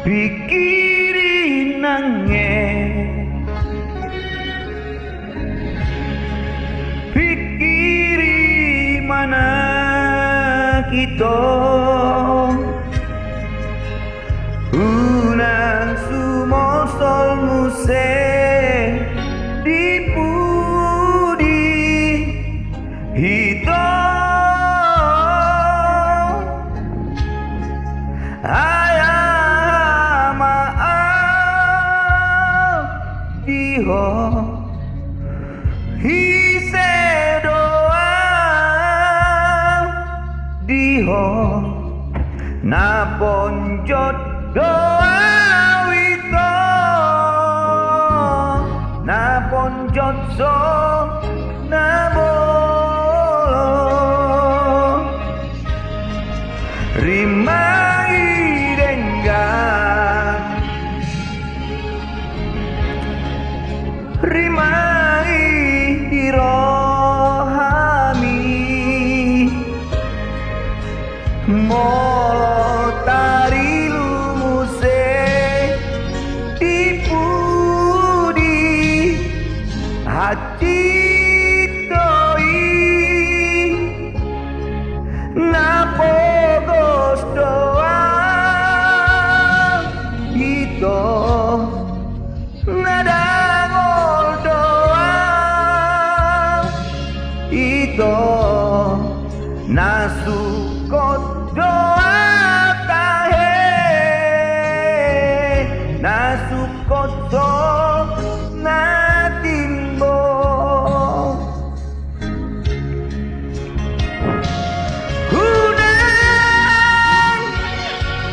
pikirin nangis, pikiri mana kita unang sumosol muse dipudi hito ayah maaf diho hise doa diho naponjot doa wito naponjot so nabolo rimai denggan rimai dirohami molo tari lumuse dipudi hati doi napogos doa itu nadangol doa itu nasukot doa tahe nasukot do natimbo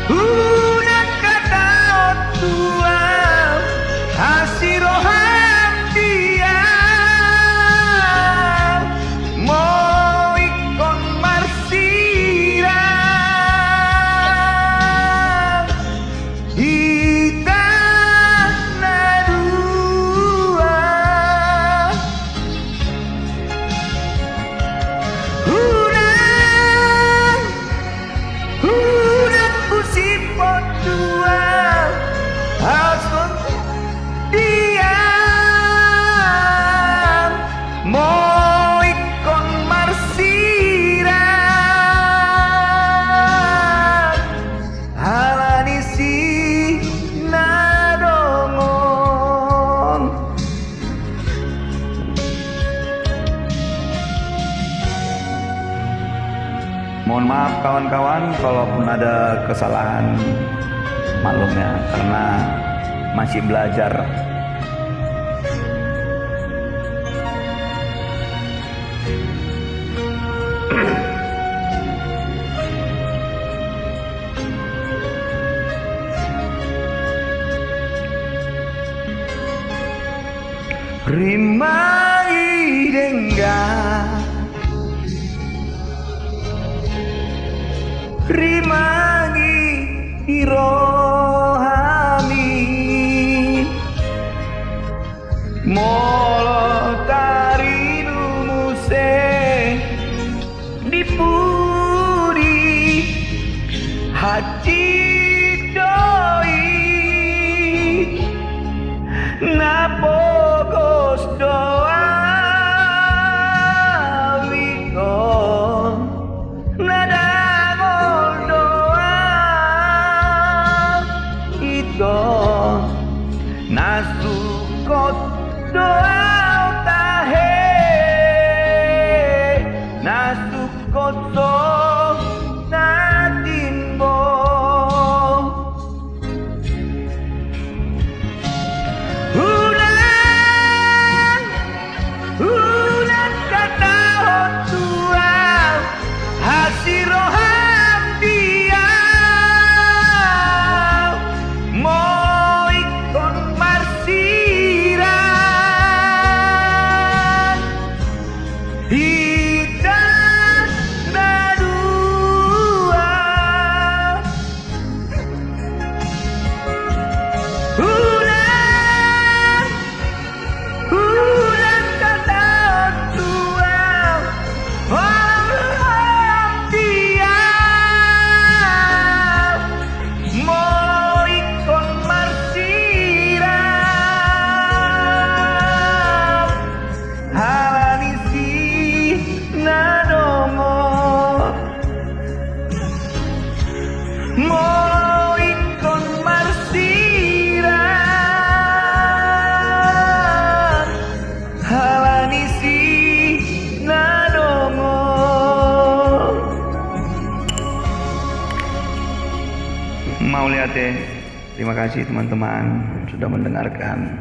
Hunan kata otua hasiro dia mau ikon marsira kita nadua Hunan kusipot dua asun diam mau ikon marsira halani si nadongon mohon maaf kawan-kawan kalaupun ada kesalahan, maklum ya, karena masih belajar. Rimai denggan rimangi dirohami molo tari lumuse dipudi hati doi napogos doa wiko nadangol doa Molo ikon marsiran halanisi nadongo. Mau lihat deh. Terima kasih teman-teman sudah mendengarkan.